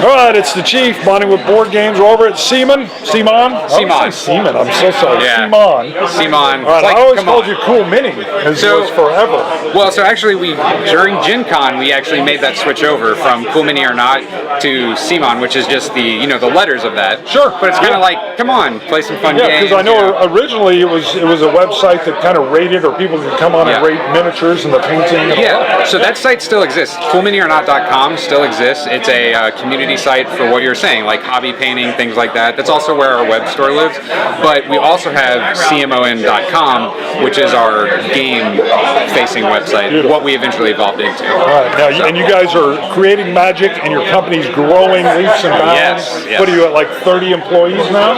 All right, it's the Chief, bonding with board games. We're over at CMON. CMON? CMON. I'm so sorry. Yeah. CMON. CMON. All right, I always called you Cool Mini. It was forever. Well, so actually, during Gen Con, we actually made that switch over from Cool Mini or Not to CMON, which is just the the letters of that. Sure. But it's kind of like, come on, play some fun games. Yeah, because I know originally it was a website that kind of rated, or people could come on and rate miniatures and the painting. Yeah, so that site still exists. CoolMiniOrNot.com still exists. It's a community site for what you're saying, like hobby painting, things like that. That's also where our web store lives. But we also have CMON.com, which is our game-facing website, what we eventually evolved into. All right, now, and you guys are creating magic, and your company's growing leaps and bounds. Yes. What are you at, like 30 employees now?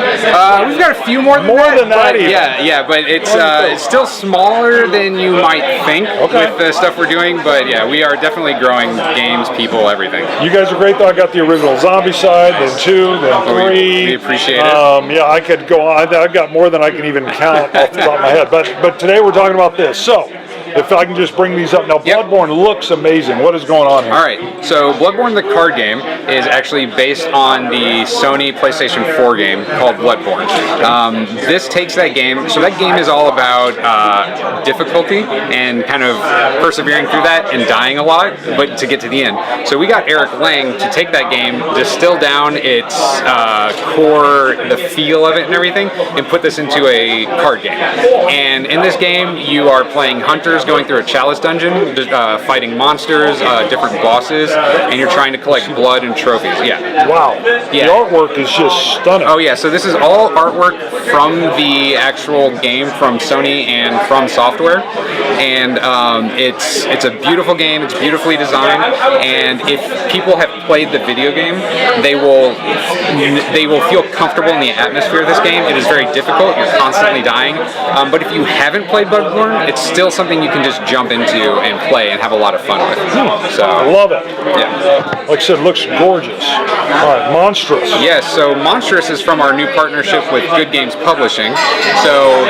We've got a few more than that. Yeah, but it's still smaller than you might think with the stuff we're doing. But yeah, we are definitely growing games, people, everything. You guys are great, though. I got the original zombie side, then 2, then 3. We appreciate it. Yeah, I could go on. I've got more than I can even count off the top of my head. But today we're talking about this. So, if I can just bring these up now, Bloodborne looks amazing. What is going on here? All right, so Bloodborne, the card game, is actually based on the Sony PlayStation 4 game called Bloodborne. This takes that game, so that game is all about difficulty and kind of persevering through that and dying a lot, but to get to the end. So we got Eric Lang to take that game, distill down its core, the feel of it and everything, and put this into a card game. And in this game, you are playing hunters going through a chalice dungeon, fighting monsters, different bosses, and you're trying to collect blood and trophies. Yeah. Wow. Yeah. The artwork is just stunning. Oh yeah, so this is all artwork from the actual game, from Sony and from software, and it's a beautiful game. It's beautifully designed, and if people have played the video game, they will feel comfortable in the atmosphere of this game. It is very difficult. You're constantly dying, but if you haven't played Bloodborne, it's still something you can just jump into and play and have a lot of fun with. So love it. Yeah. Like I said, it looks gorgeous. All right, Monstrous. Yes, so Monstrous is from our new partnership with Good Games Publishing. So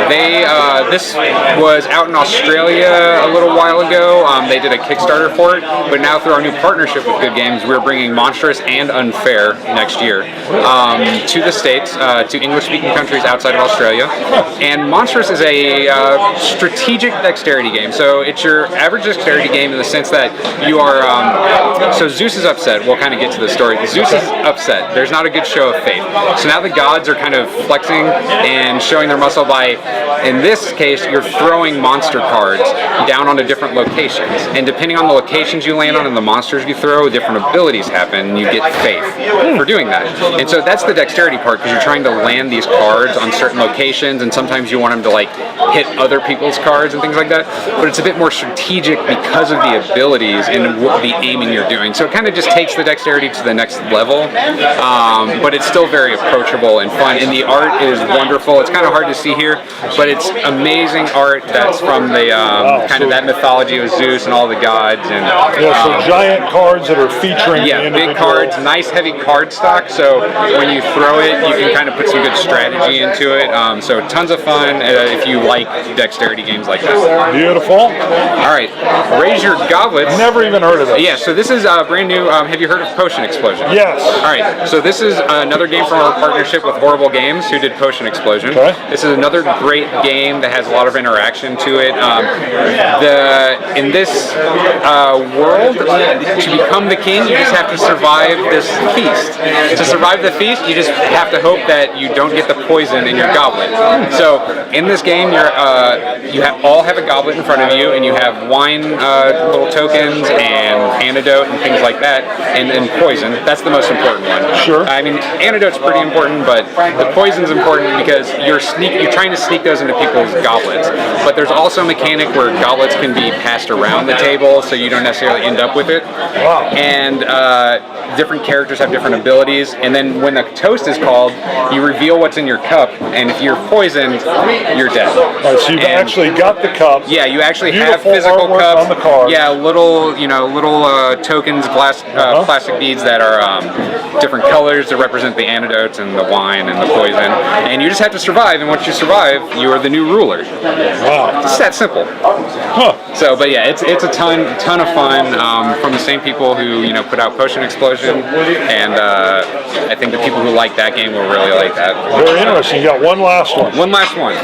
this was out in Australia a little while ago. They did a Kickstarter for it, but now through our new partnership with Good Games, we're bringing Monstrous and Unfair next year to the States, to English-speaking countries outside of Australia. And Monstrous is a strategic dexterity game. So it's your average dexterity game in the sense that you are, so Zeus is upset. We'll kind of get to the story. Zeus is upset. There's not a good show of faith. So now the gods are kind of flexing and showing their muscle by, in this case, you're throwing monster cards down onto different locations. And depending on the locations you land on and the monsters you throw, different abilities happen and you get faith for doing that. And so that's the dexterity part, because you're trying to land these cards on certain locations, and sometimes you want them to like hit other people's cards and things like that. But it's a bit more strategic because of the abilities and the aiming you're doing. So it kind of just takes the dexterity to the next level, but it's still very approachable and fun. And the art is wonderful. It's kind of hard to see here, but it's amazing art that's from the kind of that mythology with Zeus and all the gods. And so giant cards that are featuring the big cards, nice heavy card stock. So when you throw it, you can kind of put some good strategy into it. So tons of fun if you like dexterity games like that. Beautiful. All right, raise your goblets. Never even heard of it. Yeah, so this is brand new. Have you heard of Potion Explosion? Yes. All right, so this is another game from our partnership with Horrible Games, who did Potion Explosion. Okay. This is another great game that has a lot of interaction to it. In this world, to become the king, you just have to survive this feast. To survive the feast, you just have to hope that you don't get the poison in your goblet. So in this game, you all have a goblet in front of you, and you have wine little tokens and antidote and things like that, and poison. That's the most important one. Sure. I mean, antidote's pretty important, but the poison's important because you're trying to sneak those into people's goblets. But there's also a mechanic where goblets can be passed around the table, so you don't necessarily end up with it. Wow. And different characters have different abilities, and then when the toast is called, you reveal what's in your cup, and if you're poisoned, you're dead. Right, so you've actually got the cup. Yeah, you actually Beautiful have physical artwork cups on the card. Yeah, little tokens, glass plastic beads that are different colors to represent the antidotes and the wine and the poison. And you just have to survive, and once you survive, you are the new ruler. Wow. It's that simple. Huh. So, but yeah, it's a ton of fun from the same people who put out Potion Explosion, and I think the people who like that game will really like that. Very interesting. You got one last one. One last one.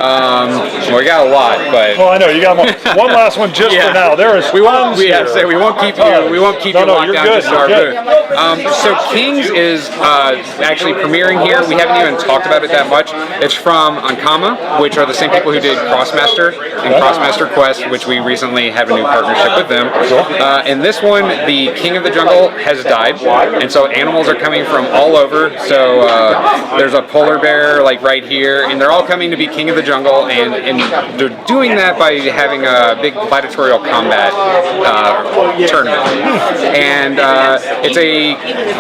Well, we got a lot, but Well, I know you got one last one just for now. There is we won't here. we won't keep you locked down just to our booth. So Kings is actually premiering here. We haven't even talked about it that much. It's from Ankama, which are the same people who did Crossmaster and Crossmaster Quest, which we recently have a new partnership with them. In this one, the King of the Jungle has died, and so animals are coming from all over. So there's a polar bear like right here, and they're all coming to be King of the Jungle, and they're doing that by having a big gladiatorial combat tournament. And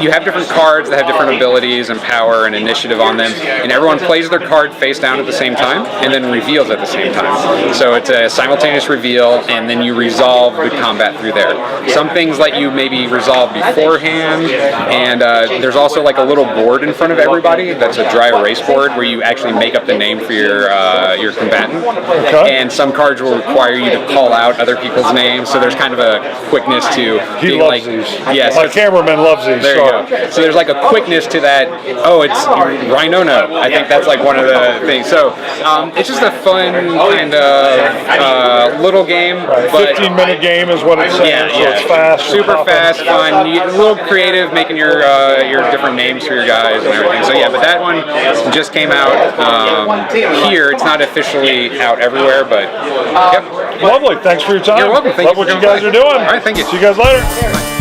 you have different cards that have different abilities and power and initiative on them, and everyone plays their card face down at the same time and then reveals at the same time. So it's a simultaneous reveal, and then you resolve the combat through there. Some things let you maybe resolve beforehand, and there's also like a little board in front of everybody that's a dry erase board where you actually make up the name for your combatant. Okay. And some cards will require you to call out other people's names, so there's kind of a quickness to He being loves like, these. yes, My cameraman loves these. there you go. So there's like a quickness to that. Oh, it's Rhinono. I think that's like one of the things. So it's just a fun kind of little game. But 15-minute game is what it's saying. So it's fast. Super fast, fun. A little creative, making your different names for your guys and everything. So yeah, but that one just came out here. It's not officially out everywhere, but yep. Lovely. Thanks for your time. You're welcome. Thank Love you for what you coming guys by. are doing. All right, thank you. See you guys later.